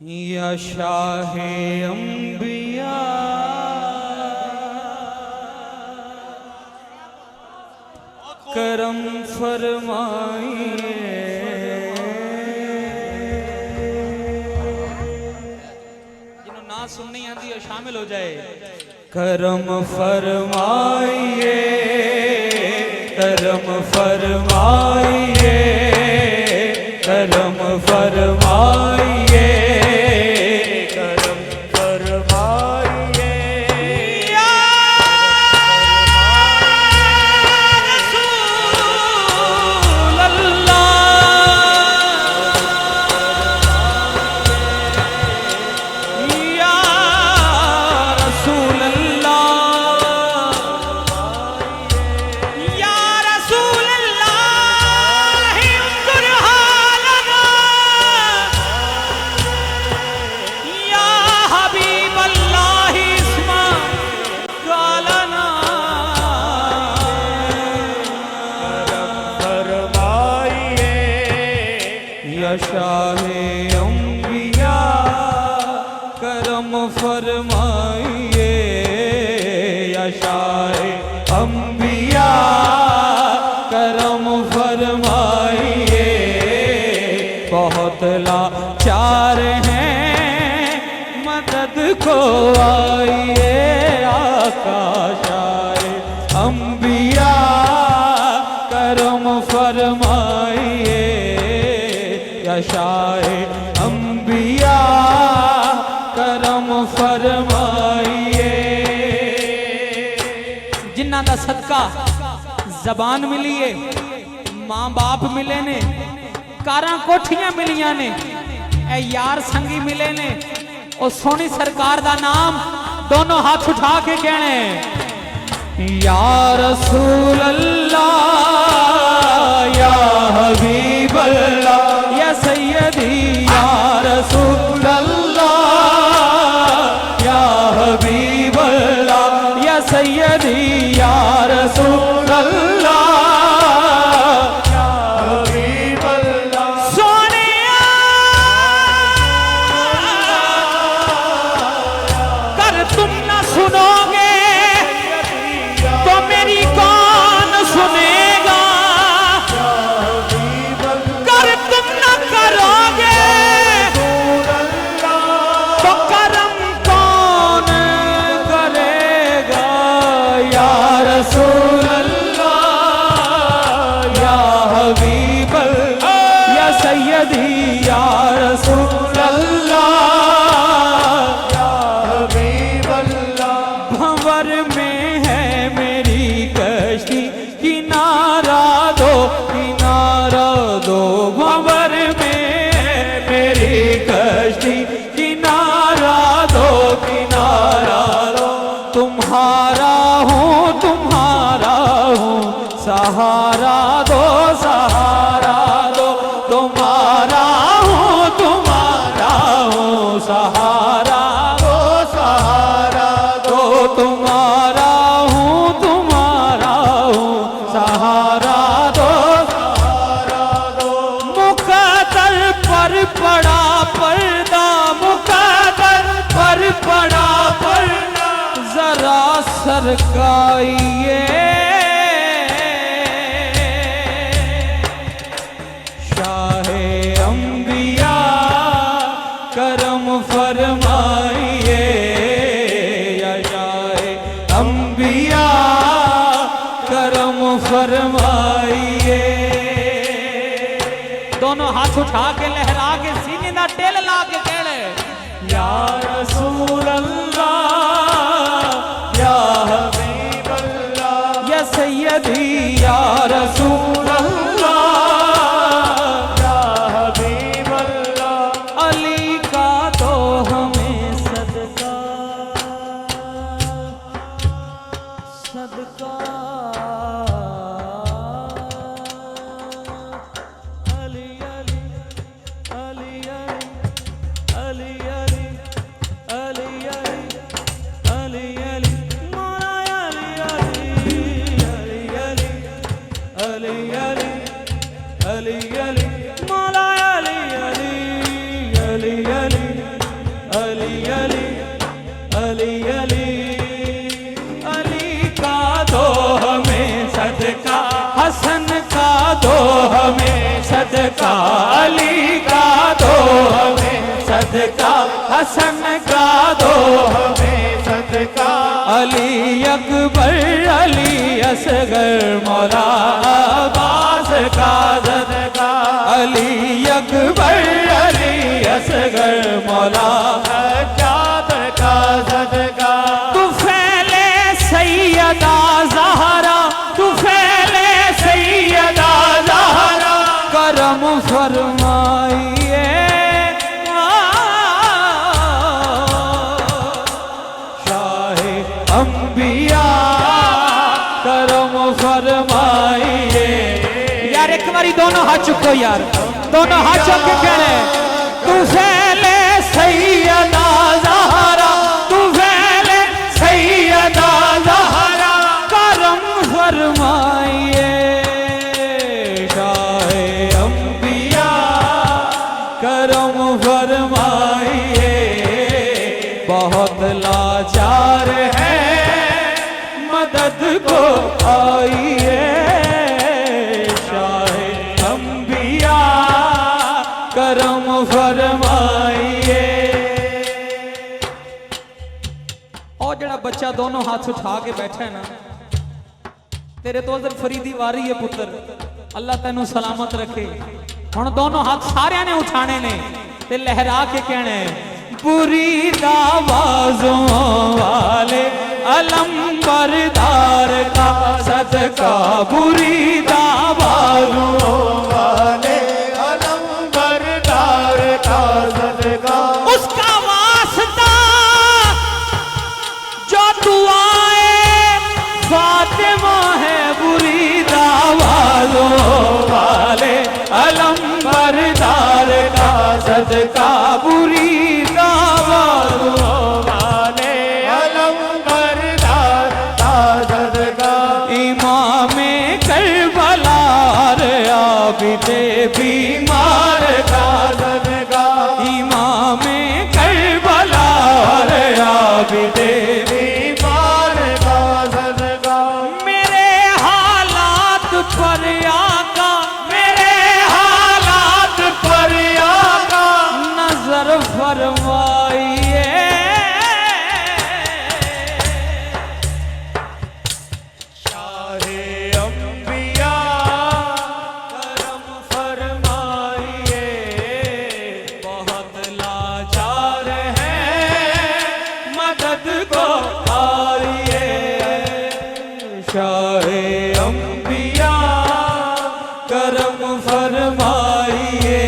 या शाहे अंबिया करम फरमाइए। जिन्हों ना सुननी आती है शामिल हो जाए। करम फरमाइए, करम फरमाइए, करम फरमाइए, करम फरमाइए। या रसूल अल्लाह, या रसूल अल्लाह, या रसूल अल्लाह, उन्जुर हालना, या हबीब अल्लाह, इस्मा गालना। फरमाइए या शाहे अंबिया करम फरमाइए, या शाहे अंबिया करम फरमाइए। बहुत लाचार हैं मदद को आइए, आका शाहे अंबिया करम फरमाइए, या शाहे अंबिया करम फरमाइए। जिन्ना दा सदका जबान मिली है, मां बाप मिले ने, कारां कोठियां मिलियां ने, ए यार संगी मिले ने, ओ सोनी सरकार दा नाम दोनों हाथ उठा के कहने, या रसूल अल्लाह, या हबीब अल्लाह, या सैयदी, या रसूल अल्लाह, या हबीब अल्लाह, या सैयदी, या रसूल अल्लाह, या हबीब अल्लाह। सोनिया कर तुम ना सुनोगे तो मेरी कौन सुनेगा, कर तुम ना करोगे तो करम कौन करेगा। या रसूल अल्लाह, या हबीब अल्लाह, या सैयदी, या रसूल अल्लाह, या हबीब अल्लाह। भंवर में है मेरी कश्ती, किनारा दो, किनारा दो। भंवर में है मेरी कश्ती, किनारा दो, किनारा दो। तुम्हारा हूँ, तुम्हारा हूँ, सहारा दो, सहारा दो। तुम्हारा हूँ, तुम्हारा हूँ, सहारा दो, सहारा दो। तुम्हारा हूँ, तुम्हारा हूँ, सहारा दो, सहारा दो। मुकद्दर पर पड़ा पर्दा, मुकद्दर पर पड़ा पर्दा, जरा सरकाइए। शाहे अंबिया करम फरमाइए, या शाहे अंबिया करम फरमाइए। दोनों हाथ उठा के लहरा के सीने ना टेल ला के कहले, या रसूल अल्लाह, या हबीब अल्लाह, या सैयदी, या रसूल अल्लाह, या हबीब अल्लाह। अली का तो हमें सदका, सदका अली अली अली अली सदका अली का दो हमें, सदका हसन का दो हमें, सदका अली अकबर अली असगर मौला अब्बास का सदका, अली अकबर अली असगर मौला सज्जाद का सदका। तू फैले सैयदा ज़हरा, तू फैले सैयदा ज़हरा, करम फरमाइए शाहे अंबिया, करम फरमाइए। यार एक बारी दोनों हाथ चुको यार, दोनों हाथ चुक के कहने तू फैले सैयदा ज़हरा, तू फैले सैयदा ज़हरा, करम फरमाइए शाहे अंबिया, करम फरमाइए। बहुत लाचार है मदद को आइए शाहे अंबिया, करम फरमाइए। और जड़ा बच्चा दोनों हाथ उठा के बैठा है ना, तेरे तो अजर फरीदी वारी है पुत्र, अल्लाह तेनू सलामत रखे। हुण दोनों हाथ सारे ने उठाने ने ते लहरा के कहने बुरी आवाज़ों वाले अलम बरदार का सदका, बुरी आवाज़ों वाले अलम बरदार का सदका, उसका वास्ता जो दुआए फातिमा है, बुरी आवाज़ों वाले अलम बरदार का सदका, बुरी आवाज़ों वाले अलम बरदार का सदका। इमामे करबला आबिदे बीमार का सदका, इमामे करबला आबिदे बीमार का सदका। मेरे हालात पर आका, मेरे हालात पर आका नजर फरमाइए शाहे अंबिया, करम फरमाइए। बहुत लाचार है मदद को आइए शाहे अंबिया, करम फरमाइए।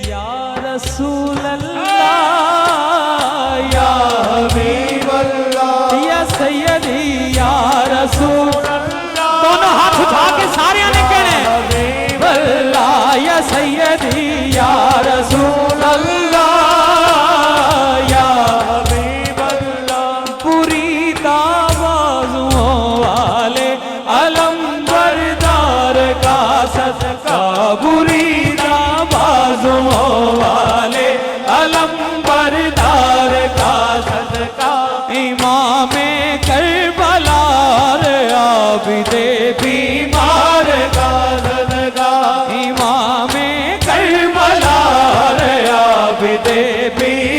या रसूल अल्लाह, या हबीब अल्लाह, या सैयदी या रसूल अल्लाह, दोनों हाथ उठा के सारे ने कहने हबीब अल्लाह, या सैयदी या रसूल अल्लाह, या हबीब अल्लाह। पूरी आवाज़ों वाले अलम बरदार का सदका, बुरी आवाज़ों वाले अलम बरदार का सदका। इमामे करबला आबिदे बीमार का सदका, इमामे करबला आबिदे बीमार